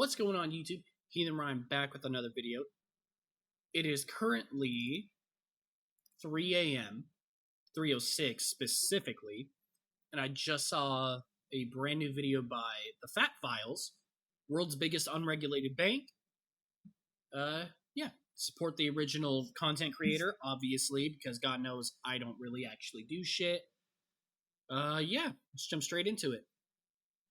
What's going on, YouTube? Heathen Rhyme back with another video. It is currently 3 a.m., 3:06 specifically, and I just saw a brand new video by the Fat Files, world's biggest unregulated bank. Yeah, support the original content creator, obviously, because God knows I don't really actually do shit. Yeah, let's jump straight into it.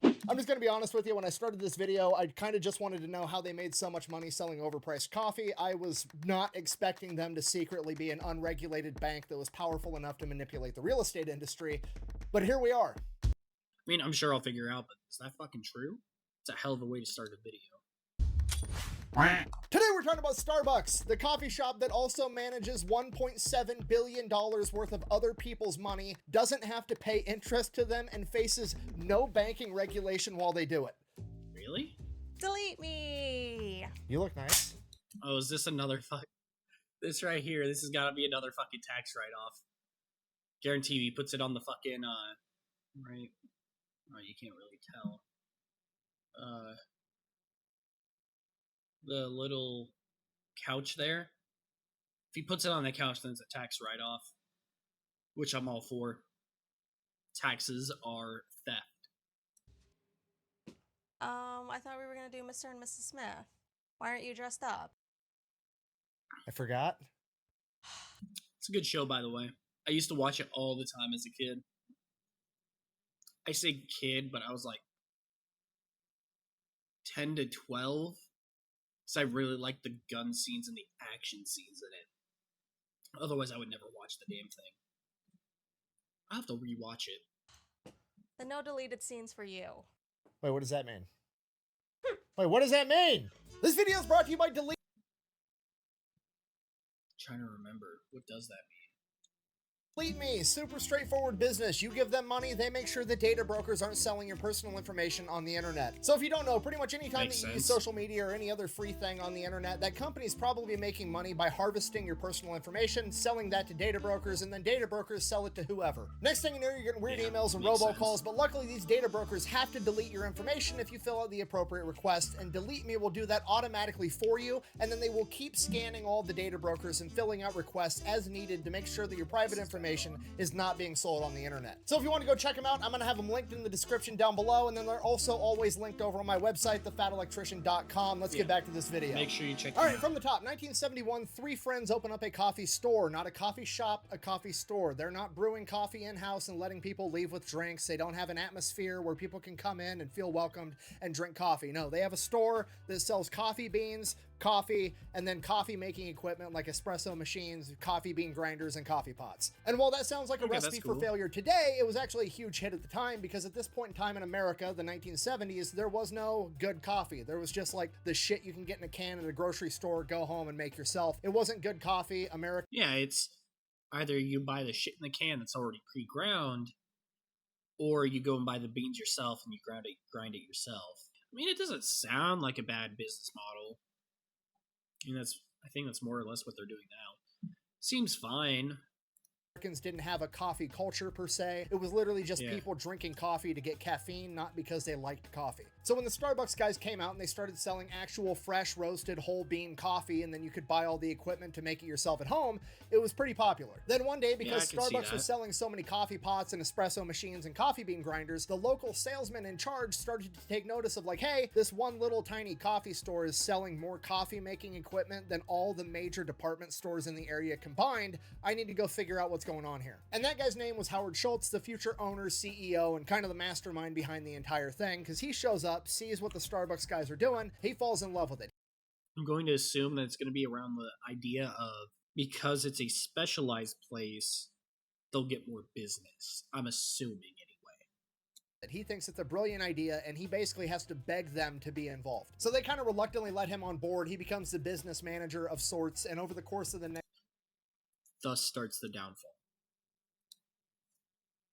I'm just going to be honest with you. When I started this video, I kind of just wanted to know how they made so much money selling overpriced coffee. I was not expecting them to secretly be an unregulated bank that was powerful enough to manipulate the real estate industry. But here we are. I mean, I'm sure I'll figure out, but is that fucking true? It's a hell of a way to start a video. Today we're talking about Starbucks, the coffee shop that also manages $1.7 billion worth of other people's money, doesn't have to pay interest to them, and faces no banking regulation while they do it. Really? Delete me! You look nice. Oh, is this another this right here, this has got to be another fucking tax write-off. Guarantee he puts it on the fucking, right? Oh, you can't really tell. The little couch there. If he puts it on the couch, then it's a tax write-off, which I'm all for. Taxes are theft. I thought we were gonna do Mr. and Mrs. Smith. Why aren't you dressed up? I forgot. It's a good show, by the way. I used to watch it all the time as a kid. I say kid, but I was like 10 to 12. So I really like the gun scenes and the action scenes in it. Otherwise, I would never watch the damn thing. I'll have to rewatch it. The no deleted scenes for you. Wait, what does that mean? Wait, what does that mean? This video is brought to you by Delete. Trying to remember. What does that mean? Delete Me, super straightforward business. You give them money, they make sure the data brokers aren't selling your personal information on the internet. So if you don't know, pretty much anytime that you use social media or any other free thing on the internet, that company's probably making money by harvesting your personal information, selling that to data brokers, and then data brokers sell it to whoever. Next thing you know, you're getting weird emails and robocalls, but luckily these data brokers have to delete your information if you fill out the appropriate request, and Delete Me will do that automatically for you, and then they will keep scanning all the data brokers and filling out requests as needed to make sure that your private information is not being sold on the internet. So if you want to go check them out, I'm going to have them linked in the description down below, and then they're also always linked over on my website, thefatelectrician.com. Let's get back to this video. Make sure you check All right, from the top, 1971, three friends open up a coffee store, not a coffee shop, a coffee store. They're not brewing coffee in-house and letting people leave with drinks. They don't have an atmosphere where people can come in and feel welcomed and drink coffee. No, they have a store that sells coffee beans, coffee, and then coffee making equipment like espresso machines, coffee bean grinders, and coffee pots. And while that sounds like a recipe for failure today, it was actually a huge hit at the time, because at this point in time in America, the 1970s, there was no good coffee. There was just like the shit you can get in a can at a grocery store, go home and make yourself. It wasn't good coffee. Yeah, it's either you buy the shit in the can that's already pre-ground, or you go and buy the beans yourself and you grind it yourself. I mean, it doesn't sound like a bad business model. I think that's more or less what they're doing now. Seems fine. Americans didn't have a coffee culture per se. It was literally just people drinking coffee to get caffeine, not because they liked coffee. So when the Starbucks guys came out and they started selling actual fresh roasted whole bean coffee, and then you could buy all the equipment to make it yourself at home, it was pretty popular. Then one day, because Starbucks was selling so many coffee pots and espresso machines and coffee bean grinders, the local salesman in charge started to take notice of like, hey, this one little tiny coffee store is selling more coffee making equipment than all the major department stores in the area combined. I need to go figure out what's going on here. And that guy's name was Howard Schultz, the future owner, CEO, and kind of the mastermind behind the entire thing, because he shows up, sees what the Starbucks guys are doing, he falls in love with it. I'm going to assume that it's going to be around the idea of, because it's a specialized place, they'll get more business. I'm assuming anyway. He thinks it's a brilliant idea, and he basically has to beg them to be involved. So they kind of reluctantly let him on board. He becomes the business manager of sorts, and over the course of the next... Thus starts the downfall.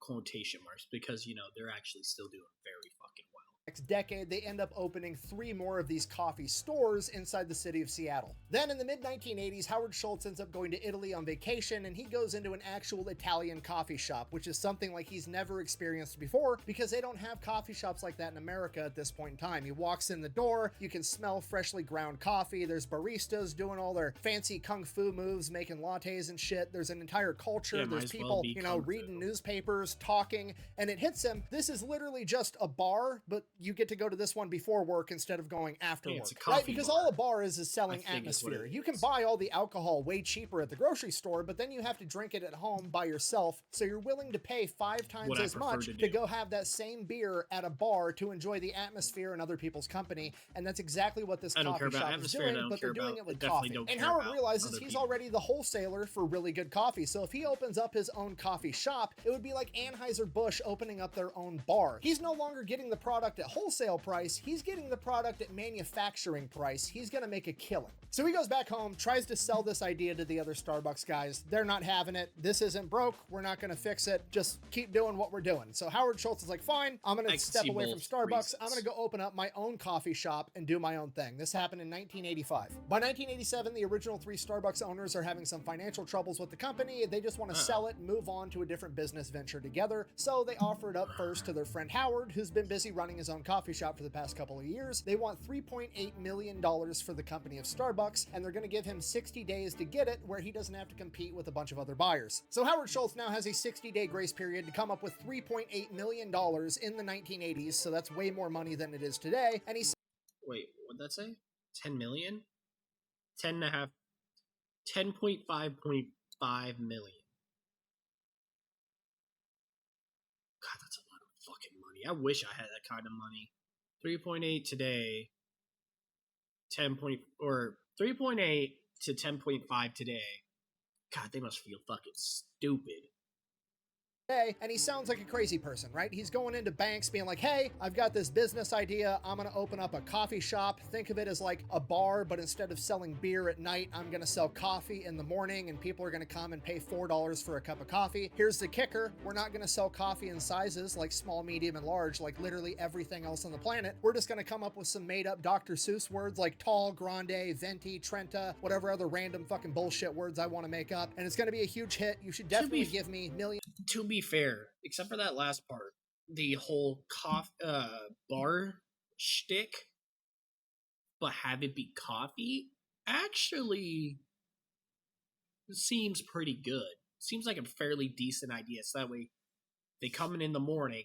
Quotation marks, because, you know, they're actually still doing very fucking well. next decade, they end up opening 3 more of these coffee stores inside the city of Seattle. Then in the mid-1980s, Howard Schultz ends up going to Italy on vacation, and he goes into an actual Italian coffee shop, which is something like he's never experienced before because they don't have coffee shops like that in America at this point in time. He walks in the door, you can smell freshly ground coffee, there's baristas doing all their fancy kung fu moves, making lattes and shit, there's an entire culture, there's people, you know, reading newspapers, talking, and it hits him, this is literally just a bar, but you get to go to this one before work instead of going after work, right? Because all a bar is selling atmosphere. You can buy all the alcohol way cheaper at the grocery store, but then you have to drink it at home by yourself, so you're willing to pay 5 times as much to go have that same beer at a bar to enjoy the atmosphere and other people's company, and that's exactly what this coffee shop is doing, but they're doing it with coffee. And Howard realizes he's already the wholesaler for really good coffee, so if he opens up his own coffee shop, it would be like Anheuser-Busch opening up their own bar. He's no longer getting the product at wholesale price, he's getting the product at manufacturing price. He's gonna make a killing. So he goes back home, tries to sell this idea to the other Starbucks guys. They're not having it. This isn't broke. We're not gonna fix it. Just keep doing what we're doing. So Howard Schultz is like, fine, I'm gonna step away from Starbucks. I'm gonna go open up my own coffee shop and do my own thing. This happened in 1985. By 1987, the original 3 Starbucks owners are having some financial troubles with the company. They just want to sell it and move on to a different business venture together. So they offer it up first to their friend Howard, who's been busy running his own coffee shop for the past couple of years. They want $3.8 million for the company of Starbucks, and they're going to give him 60 days to get it, where he doesn't have to compete with a bunch of other buyers. So Howard Schultz now has a 60-day grace period to come up with $3.8 million in the 1980s, so that's way more money than it is today, and he's... Wait, what'd that say? 10 million? 10 and a half... 10.5.5 million. God, that's a lot of fucking money. I wish I had that kind of money. 3.8 today, 3.8 to 10.5 today. God, they must feel fucking stupid. And he sounds like a crazy person, right? He's going into banks being like, hey, I've got this business idea. I'm going to open up a coffee shop. Think of it as like a bar, but instead of selling beer at night, I'm going to sell coffee in the morning, and people are going to come and pay $4 for a cup of coffee. Here's the kicker. We're not going to sell coffee in sizes like small, medium, and large, like literally everything else on the planet. We're just going to come up with some made up Dr. Seuss words like tall, grande, venti, trenta, whatever other random fucking bullshit words I want to make up. And it's going to be a huge hit. You should definitely give me millions. To be fair, except for that last part, the whole bar shtick, but have it be coffee, actually seems pretty good. Seems like a fairly decent idea. So that way, they come in the morning.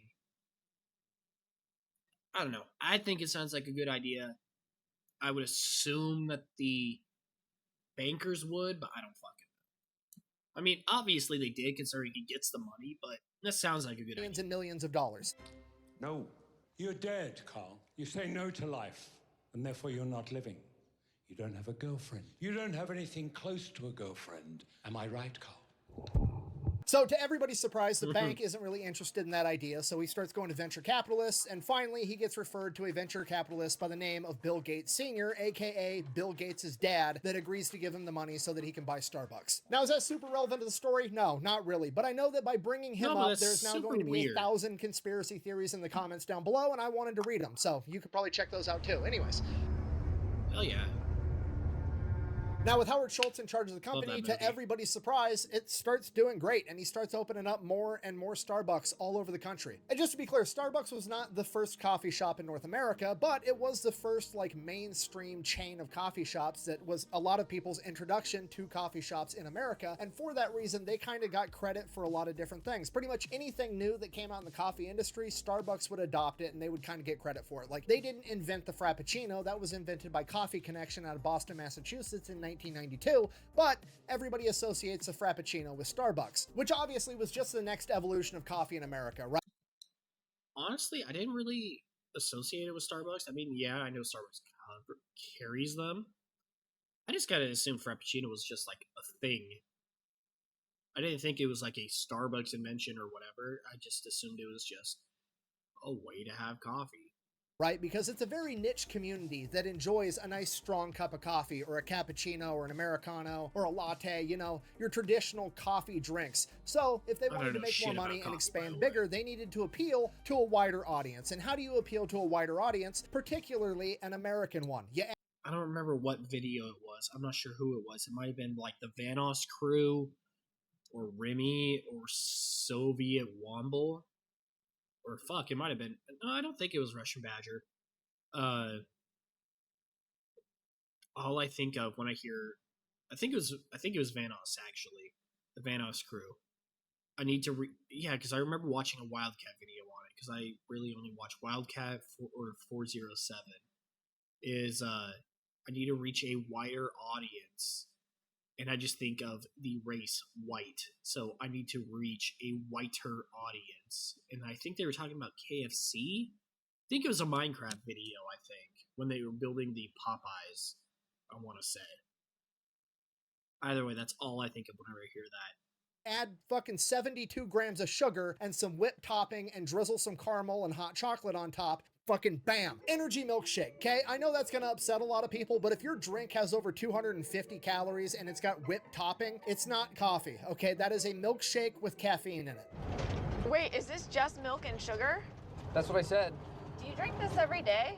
I don't know. I think it sounds like a good idea. I would assume that the bankers would, but I don't fucking. I mean, obviously they did, considering he gets the money, but that sounds like a good idea. Millions and millions of dollars. No. You're dead, Carl. You say no to life, and therefore you're not living. You don't have a girlfriend. You don't have anything close to a girlfriend. Am I right, Carl? So to everybody's surprise, the bank isn't really interested in that idea, so he starts going to venture capitalists, and finally he gets referred to a venture capitalist by the name of Bill Gates Sr., aka Bill Gates' dad, that agrees to give him the money so that he can buy Starbucks. Now, is that super relevant to the story? No, not really, but I know that by bringing him up, there's now going to be 1,000 conspiracy theories in the comments down below, and I wanted to read them, so you could probably check those out too. Anyways. Hell yeah. Now, with Howard Schultz in charge of the company, to everybody's surprise, it starts doing great, and he starts opening up more and more Starbucks all over the country. And just to be clear, Starbucks was not the first coffee shop in North America, but it was the first, like, mainstream chain of coffee shops that was a lot of people's introduction to coffee shops in America, and for that reason, they kind of got credit for a lot of different things. Pretty much anything new that came out in the coffee industry, Starbucks would adopt it, and they would kind of get credit for it. Like, they didn't invent the Frappuccino. That was invented by Coffee Connection out of Boston, Massachusetts in 1992, but everybody associates a Frappuccino with Starbucks, which obviously was just the next evolution of coffee in America, right? Honestly, I didn't really associate it with Starbucks. I mean, yeah, I know Starbucks carries them. I just gotta assume Frappuccino was just like a thing. I didn't think it was like a Starbucks invention or whatever. I just assumed it was just a way to have coffee. right? Because it's a very niche community that enjoys a nice strong cup of coffee or a cappuccino or an Americano or a latte, you know, your traditional coffee drinks. So if they wanted to make more money and expand bigger, they needed to appeal to a wider audience. And how do you appeal to a wider audience, particularly an American one? I don't remember what video it was. I'm not sure who it was. It might have been like the Vanoss crew or Remy or Soviet Womble. Or fuck, it might have been. No, I don't think it was Russian Badger. All I think of when I hear, I think it was Vanoss actually, the Vanoss crew. I need to because I remember watching a Wildcat video on it because I really only watch Wildcat or 407. I need to reach a wider audience. And I just think of the race white. So I need to reach a whiter audience. And I think they were talking about KFC. I think it was a Minecraft video, I think, when they were building the Popeyes, I want to say. Either way, that's all I think of whenever I hear that. Add fucking 72 grams of sugar and some whipped topping and drizzle some caramel and hot chocolate on top. Fucking bam. Energy milkshake, okay? I know that's gonna upset a lot of people, but if your drink has over 250 calories and it's got whipped topping, it's not coffee, okay? That is a milkshake with caffeine in it. Wait, is this just milk and sugar? That's what I said. Do you drink this every day?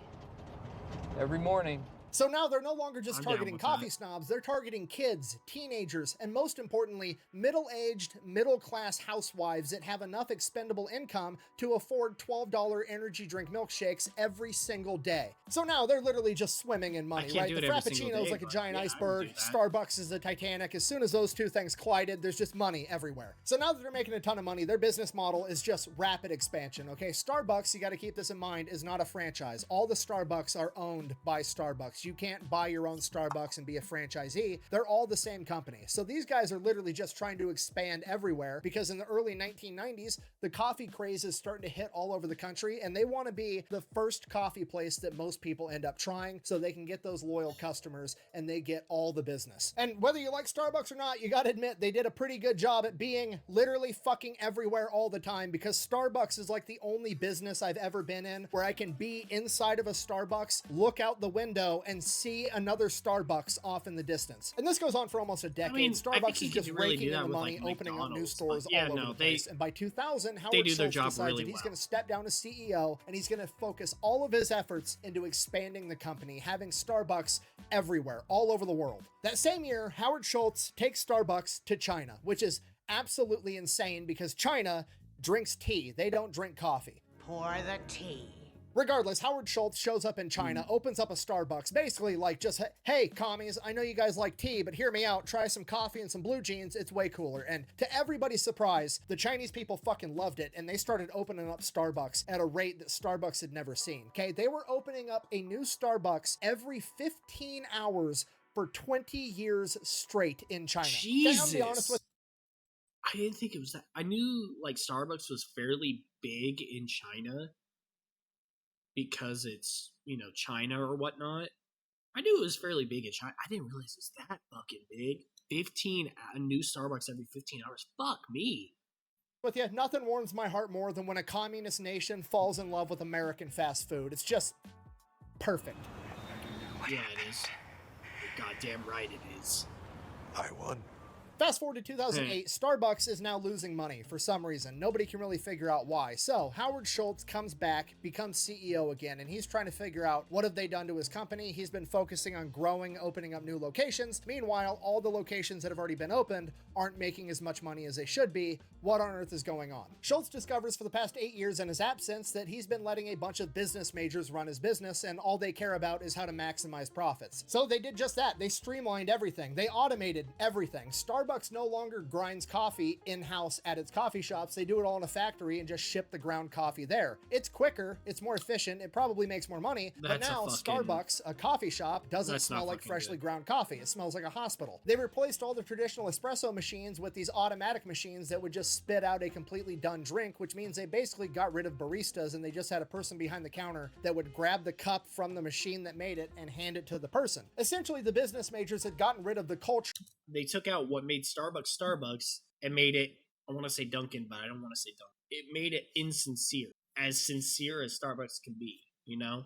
Every morning. So now they're no longer just targeting coffee snobs, they're targeting kids, teenagers, and most importantly, middle-aged, middle-class housewives that have enough expendable income to afford $12 energy drink milkshakes every single day. So now they're literally just swimming in money, right? The Frappuccino's like a giant iceberg, Starbucks is the Titanic. As soon as those two things collided, there's just money everywhere. So now that they're making a ton of money, their business model is just rapid expansion, okay? Starbucks, you gotta keep this in mind, is not a franchise. All the Starbucks are owned by Starbucks. You can't buy your own Starbucks and be a franchisee. They're all the same company. So these guys are literally just trying to expand everywhere because in the early 1990s, the coffee craze is starting to hit all over the country and they want to be the first coffee place that most people end up trying so they can get those loyal customers and they get all the business. And whether you like Starbucks or not, you got to admit they did a pretty good job at being literally fucking everywhere all the time because Starbucks is like the only business I've ever been in where I can be inside of a Starbucks, look out the window and see another Starbucks off in the distance. And this goes on for almost a decade. I mean, Starbucks is just raking in the money, opening up new stores all over the place. And by 2000, Howard Schultz decides that he's going to step down as CEO and he's going to focus all of his efforts into expanding the company, having Starbucks everywhere, all over the world. That same year, Howard Schultz takes Starbucks to China, which is absolutely insane because China drinks tea. They don't drink coffee. Pour the tea. Regardless, Howard Schultz shows up in China, opens up a Starbucks, basically like just, hey, commies, I know you guys like tea, but hear me out, try some coffee and some blue jeans, it's way cooler. And to everybody's surprise, the Chinese people fucking loved it, and they started opening up Starbucks at a rate that Starbucks had never seen, okay? They were opening up a new Starbucks every 15 hours for 20 years straight in China. Jesus! Okay, I'll be honest with I didn't think it was that. I knew, like, Starbucks was fairly big in China, because it's, you know, China or whatnot. I knew it was fairly big in China. I didn't realize it was that fucking big. 15 new Starbucks every 15 hours. Fuck me. With you, nothing warms my heart more than when a communist nation falls in love with American fast food. It's just perfect. Yeah, it is. You're goddamn right it is. I won. Fast forward to 2008, Starbucks is now losing money for some reason. Nobody can really figure out why. So Howard Schultz comes back, becomes CEO again, and he's trying to figure out what have they done to his company. He's been focusing on growing, opening up new locations. Meanwhile, all the locations that have already been opened aren't making as much money as they should be. What on earth is going on? Schultz discovers for the past 8 years in his absence that he's been letting a bunch of business majors run his business, and all they care about is how to maximize profits. So they did just that. They streamlined everything. They automated everything. Starbucks no longer grinds coffee in-house at its coffee shops. They do it all in a factory and just ship the ground coffee there. It's quicker, it's more efficient, it probably makes more money, but now Starbucks, a coffee shop, doesn't smell like freshly ground coffee. It smells like a hospital. They replaced all the traditional espresso machines with these automatic machines that would just spit out a completely done drink, which means they basically got rid of baristas and they just had a person behind the counter that would grab the cup from the machine that made it and hand it to the person. Essentially, the business majors had gotten rid of the culture. They took out what made Starbucks and made it, I want to say Dunkin', but I don't want to say Dunkin'. It made it insincere, as sincere as Starbucks can be. you know?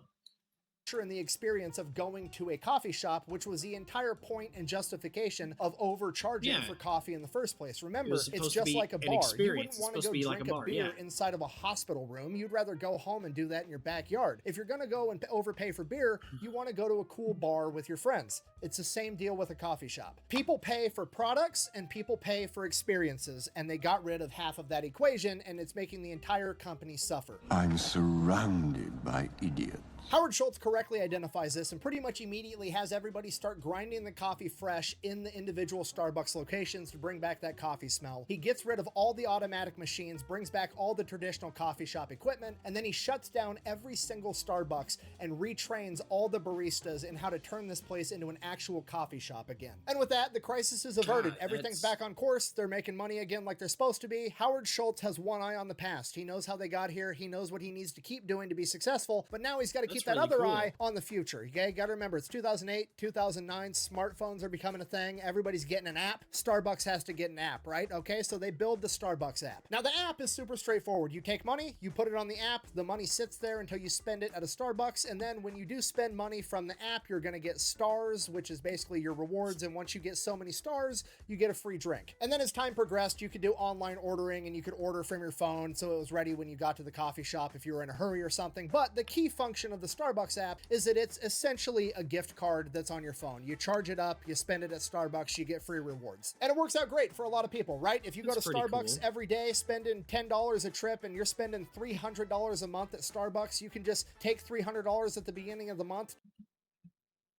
In the experience of going to a coffee shop, which was the entire point and justification of overcharging for coffee in the first place. Remember, it's just like a bar. You wouldn't want to go drink a beer inside of a hospital room. You'd rather go home and do that in your backyard. If you're going to go and overpay for beer, you want to go to a cool bar with your friends. It's the same deal with a coffee shop. People pay for products and people pay for experiences, and they got rid of half of that equation, and it's making the entire company suffer. I'm surrounded by idiots. Howard Schultz correctly identifies this and pretty much immediately has everybody start grinding the coffee fresh in the individual Starbucks locations to bring back that coffee smell. He gets rid of all the automatic machines, brings back all the traditional coffee shop equipment, and then he shuts down every single Starbucks and retrains all the baristas in how to turn this place into an actual coffee shop again. And with that, the crisis is averted. Everything's back on course. They're making money again like they're supposed to be. Howard Schultz has one eye on the past. He knows how they got here. He knows what he needs to keep doing to be successful, but now he's got to keep that other eye on the future. Okay, gotta remember, it's 2008, 2009, smartphones are becoming a thing. Everybody's getting an app. Starbucks has to get an app, right? Okay, so they build the Starbucks app. Now the app is super straightforward. You take money, you put it on the app, the money sits there until you spend it at a Starbucks, and then when you do spend money from the app, you're gonna get stars, which is basically your rewards, and once you get so many stars, you get a free drink. And then as time progressed, you could do online ordering, and you could order from your phone, so it was ready when you got to the coffee shop if you were in a hurry or something. But the key function of the Starbucks app is that it's essentially a gift card that's on your phone. You charge it up, you spend it at Starbucks, you get free rewards. And it works out great for a lot of people, right? If you go to Starbucks every day, spending $10 a trip, and you're spending $300 a month at Starbucks, you can just take $300 at the beginning of the month.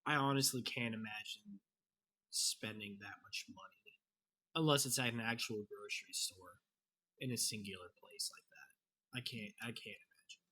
I honestly can't imagine spending that much money unless it's at an actual grocery store in a singular place like that. I can't imagine.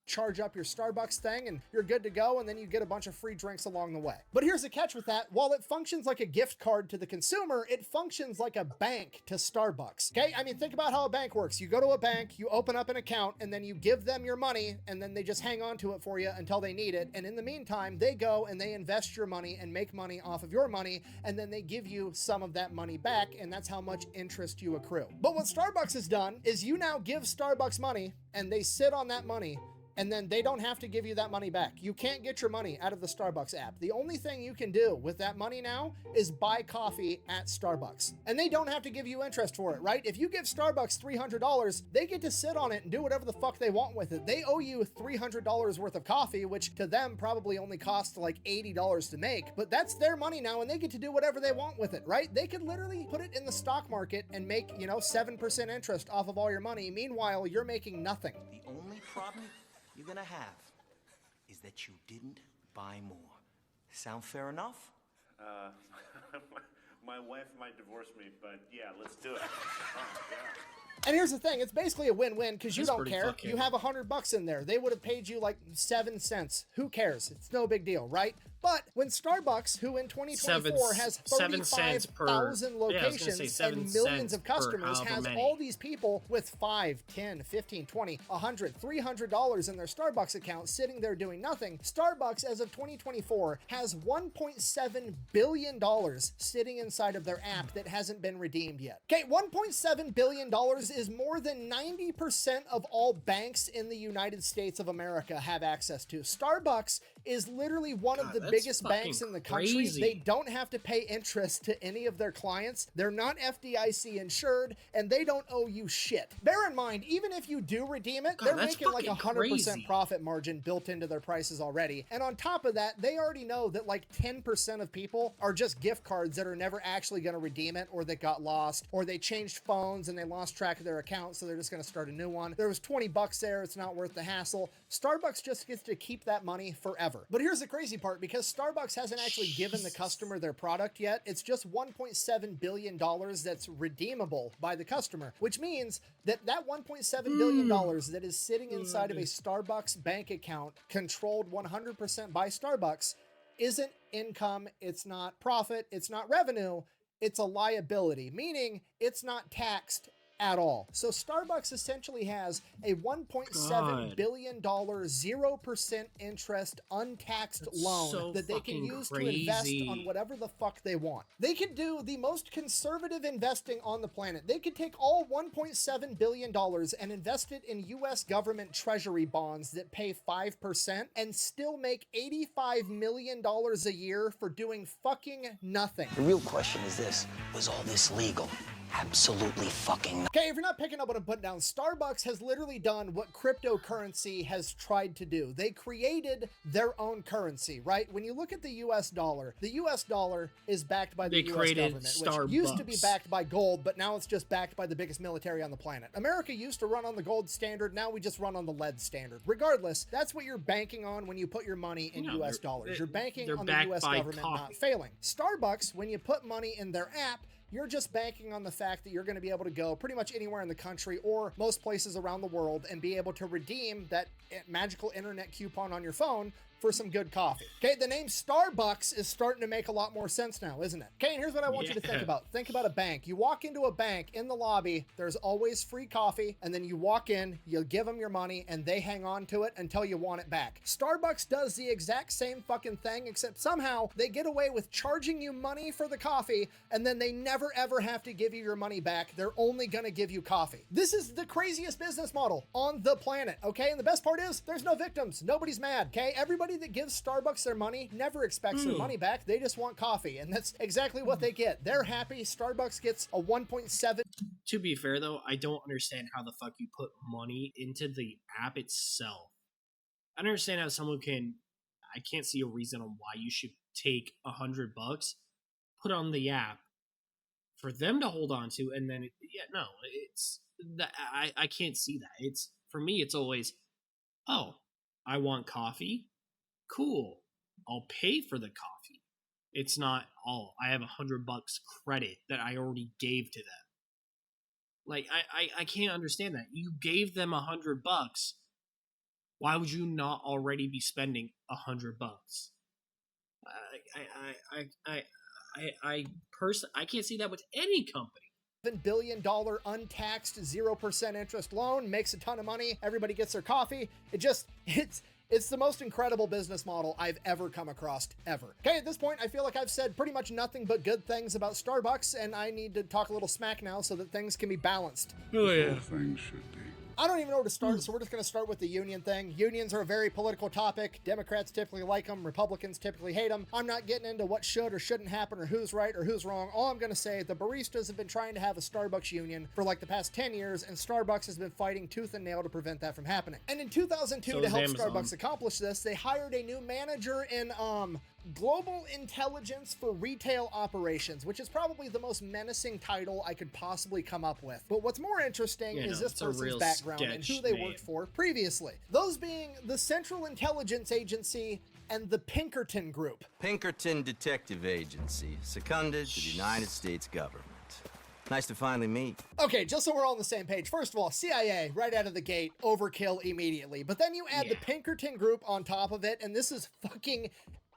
Charge up your Starbucks thing and you're good to go, and then you get a bunch of free drinks along the way. But here's the catch with that. While it functions like a gift card to the consumer, it functions like a bank to Starbucks. Okay, I mean, think about how a bank works. You go to a bank, you open up an account, and then you give them your money, and then they just hang on to it for you until they need it. And in the meantime, they go and they invest your money and make money off of your money, and then they give you some of that money back, and that's how much interest you accrue. But what Starbucks has done is you now give Starbucks money, and they sit on that money, and then they don't have to give you that money back. You can't get your money out of the Starbucks app. The only thing you can do with that money now is buy coffee at Starbucks. And they don't have to give you interest for it, right? If you give Starbucks $300, they get to sit on it and do whatever the fuck they want with it. They owe you $300 worth of coffee, which to them probably only costs like $80 to make, but that's their money now, and they get to do whatever they want with it, right? They could literally put it in the stock market and make, 7% interest off of all your money. Meanwhile, you're making nothing. The only problem you're gonna have is that you didn't buy more. Sound fair enough? My wife might divorce me, but yeah, let's do it. Oh, yeah. And here's the thing, it's basically a win-win because you don't care. You have $100 in there. They would have paid you like 7 cents. Who cares? It's no big deal, right? But when Starbucks, who in 2024 has 35,000 locations and millions of customers, has all these people with $5, $10, $15, $20, $100, $300 in their Starbucks account sitting there doing nothing, Starbucks, as of 2024, has $1.7 billion sitting inside of their app that hasn't been redeemed yet. Okay, $1.7 billion is more than 90% of all banks in the United States of America have access to. Starbucks is literally one of the biggest banks in the country. They don't have to pay interest to any of their clients. They're not FDIC insured, and they don't owe you shit. Bear in mind, even if you do redeem it, they're making like 100% profit margin built into their prices already. And on top of that, they already know that like 10% of people are just gift cards that are never actually going to redeem it, or that got lost, or they changed phones and they lost track of their account, so they're just going to start a new one. There was $20 there. It's not worth the hassle. Starbucks just gets to keep that money forever. But here's the crazy part, because Starbucks hasn't actually given the customer their product yet. It's just $1.7 billion that's redeemable by the customer, which means that that $1.7 billion that is sitting inside of a Starbucks bank account controlled 100% by Starbucks isn't income, it's not profit, it's not revenue, it's a liability, meaning it's not taxed at all. So Starbucks essentially has a $1.7 billion 0% interest untaxed loan that they can use to invest on whatever the fuck they want. They could do the most conservative investing on the planet. They could take all $1.7 billion and invest it in US government treasury bonds that pay 5% and still make $85 million a year for doing fucking nothing. The real question is this: was all this legal? Absolutely fucking not. Okay, if you're not picking up what I'm putting down, Starbucks has literally done what cryptocurrency has tried to do. They created their own currency, right? When you look at the US dollar is backed by the US government, which used to be backed by gold, but now it's just backed by the biggest military on the planet. America used to run on the gold standard, now we just run on the lead standard. Regardless, that's what you're banking on when you put your money in US dollars. You're banking on the US government not failing. Starbucks, when you put money in their app, you're just banking on the fact that you're going to be able to go pretty much anywhere in the country or most places around the world and be able to redeem that magical internet coupon on your phone for some good coffee. Okay, the name Starbucks is starting to make a lot more sense now, isn't it? Okay, and here's what I want you to think about. Think about a bank. You walk into a bank, in the lobby, there's always free coffee, and then you walk in, you give them your money, and they hang on to it until you want it back. Starbucks does the exact same fucking thing, except somehow they get away with charging you money for the coffee, and then they never ever have to give you your money back. They're only gonna give you coffee. This is the craziest business model on the planet, okay? And the best part is, there's no victims. Nobody's mad, okay? Everybody that gives Starbucks their money never expects their money back. They just want coffee, and that's exactly what they get. They're happy. Starbucks gets a 1.7. To be fair, though, I don't understand how the fuck you put money into the app itself. I don't understand how someone can... I can't see a reason on why you should take $100, put on the app for them to hold on to, and then... it's... I can't see that. It's... For me, it's always, oh, I want coffee? Cool, I'll pay for the coffee. It's not, oh, I have $100 credit that I already gave to them. Like, I can't understand that. You gave them $100. Why would you not already be spending $100? I can't see that with any company. $7 billion untaxed 0% interest loan, makes a ton of money. Everybody gets their coffee. It's the most incredible business model I've ever come across, ever. Okay, at this point, I feel like I've said pretty much nothing but good things about Starbucks, and I need to talk a little smack now so that things can be balanced. Oh, yeah. Things should be. I don't even know where to start, so we're just going to start with the union thing. Unions are a very political topic. Democrats typically like them. Republicans typically hate them. I'm not getting into what should or shouldn't happen or who's right or who's wrong. All I'm going to say, the baristas have been trying to have a Starbucks union for like the past 10 years, and Starbucks has been fighting tooth and nail to prevent that from happening. And in 2002, to help Starbucks accomplish this, they hired a new manager in Global Intelligence for Retail Operations, which is probably the most menacing title I could possibly come up with. But what's more interesting is this person's background and who they worked for previously. Those being the Central Intelligence Agency and the Pinkerton Group. Pinkerton Detective Agency, seconded to the United States government. Nice to finally meet. Okay, just so we're all on the same page. First of all, CIA, right out of the gate, overkill immediately. But then you add the Pinkerton Group on top of it, and this is fucking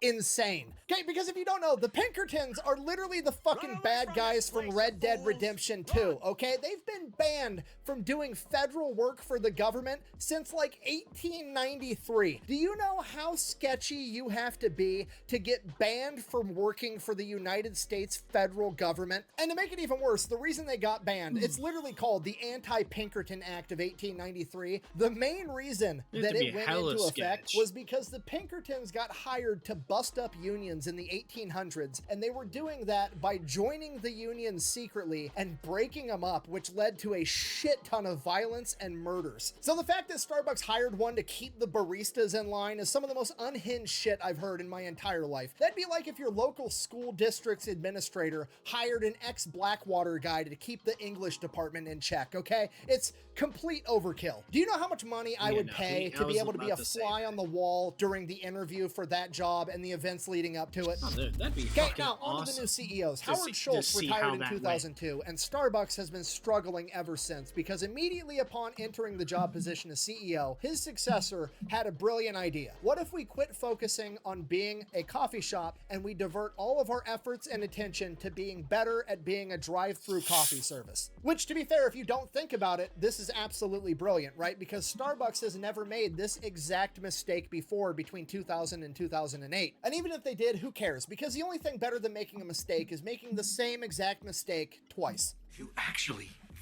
insane. Okay, because if you don't know, the Pinkertons are literally the fucking bad guys from Red Dead Redemption 2, okay? They've been banned from doing federal work for the government since like 1893. Do you know how sketchy you have to be to get banned from working for the United States federal government? And to make it even worse, the reason they got banned, it's literally called the Anti-Pinkerton Act of 1893. The main reason that it went into effect was because the Pinkertons got hired to bust up unions in the 1800s, and they were doing that by joining the unions secretly and breaking them up, which led to a shit ton of violence and murders. So the fact that Starbucks hired one to keep the baristas in line is some of the most unhinged shit I've heard in my entire life. That'd be like if your local school district's administrator hired an ex-Blackwater guy to keep the English department in check, okay? It's complete overkill. Do you know how much money I would pay to be able to be a fly on the wall during the interview for that job and and the events leading up to it. Oh, dude, that'd be Okay, fucking now on to the new CEOs. Howard Schultz retired in 2002, and Starbucks has been struggling ever since because immediately upon entering the job position as CEO, his successor had a brilliant idea. What if we quit focusing on being a coffee shop and we divert all of our efforts and attention to being better at being a drive-through coffee service? Which, to be fair, if you don't think about it, this is absolutely brilliant, right? Because Starbucks has never made this exact mistake before between 2000 and 2008. And even if they did, who cares? Because the only thing better than making a mistake is making the same exact mistake twice.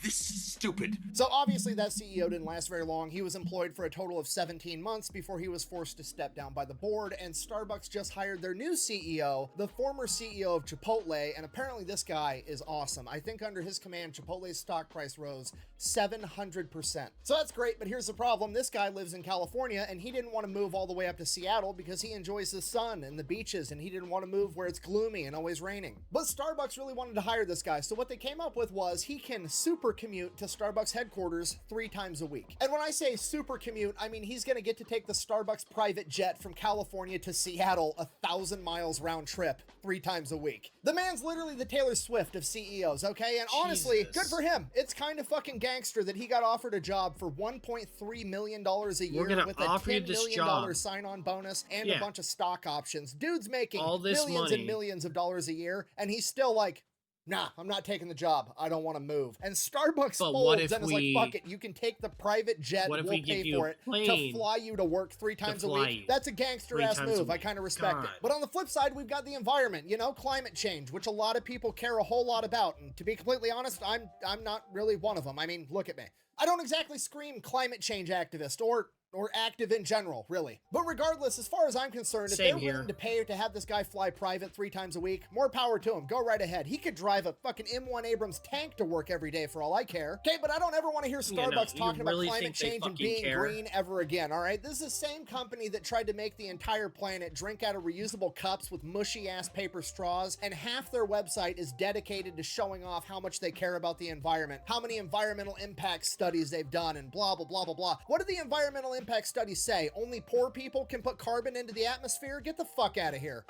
This is stupid. So obviously that CEO didn't last very long. He was employed for a total of 17 months before he was forced to step down by the board, and Starbucks just hired their new CEO, the former CEO of Chipotle, and apparently this guy is awesome. I think under his command, Chipotle's stock price rose 700%. So that's great, but here's the problem. This guy lives in California, and he didn't want to move all the way up to Seattle because he enjoys the sun and the beaches, and he didn't want to move where it's gloomy and always raining. But Starbucks really wanted to hire this guy, so what they came up with was he can super commute to Starbucks headquarters 3 times a week. And when I say super commute, I mean he's gonna get to take the Starbucks private jet from California to Seattle 1,000 miles round trip 3 times a week. The man's literally the Taylor Swift of CEOs, okay? And honestly, good for him. It's kind of fucking gangster that he got offered a job for $1.3 million a year with a $10 million sign-on bonus and a bunch of stock options. Dude's making all this millions money and millions of dollars a year, and he's still like, nah, I'm not taking the job. I don't want to move. And Starbucks folds and is like, fuck it, you can take the private jet, we'll pay for it to fly you to work 3 times a week. That's a gangster-ass move. I kind of respect it. But on the flip side, we've got the environment, you know, climate change, which a lot of people care a whole lot about. And to be completely honest, I'm not really one of them. I mean, look at me. I don't exactly scream climate change activist or active in general, really. But regardless, as far as I'm concerned, if they're willing to pay to have this guy fly private 3 times a week, more power to him. Go right ahead. He could drive a fucking M1 Abrams tank to work every day for all I care. Okay, but I don't ever want to hear Starbucks talking about climate change and being green ever again, all right? This is the same company that tried to make the entire planet drink out of reusable cups with mushy-ass paper straws, and half their website is dedicated to showing off how much they care about the environment, how many environmental impact studies they've done, and blah, blah, blah, blah, blah. What do the environmental impact studies say? Only poor people can put carbon into the atmosphere? Get the fuck out of here.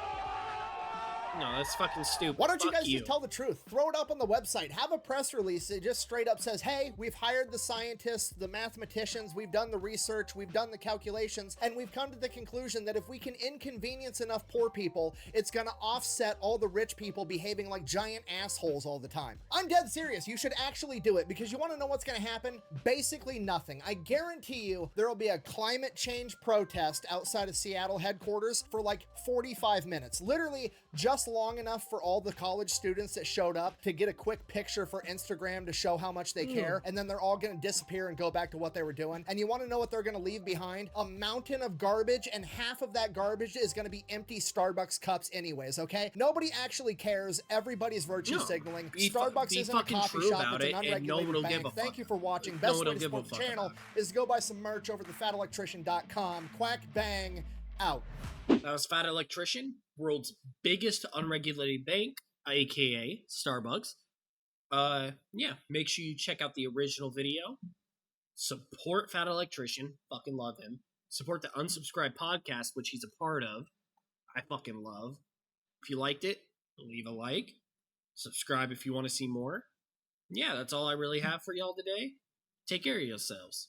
No, that's fucking stupid. Why don't you guys just tell the truth? Throw it up on the website. Have a press release that just straight up says, hey, we've hired the scientists, the mathematicians, we've done the research, we've done the calculations, and we've come to the conclusion that if we can inconvenience enough poor people, it's gonna offset all the rich people behaving like giant assholes all the time. I'm dead serious. You should actually do it, because you want to know what's gonna happen? Basically nothing. I guarantee you there will be a climate change protest outside of Seattle headquarters for like 45 minutes. Literally just long enough for all the college students that showed up to get a quick picture for Instagram to show how much they care, and then they're all gonna disappear and go back to what they were doing. And you want to know what they're gonna leave behind? A mountain of garbage, and half of that garbage is gonna be empty Starbucks cups anyways, okay? Nobody actually cares. Everybody's virtue signaling. Starbucks isn't a coffee shop, it's an unregulated bank. Thank you for watching. Best way to support the channel is to go buy some merch over at thefatelectrician.com. Quack bang out. That was Fat Electrician, world's biggest unregulated bank, aka Starbucks. Yeah, make sure you check out the original video. Support Fat Electrician, fucking love him. Support the Unsubscribed podcast, which he's a part of. I fucking love. If you liked it, leave a like. Subscribe if you want to see more. Yeah, that's all I really have for y'all today. Take care of yourselves.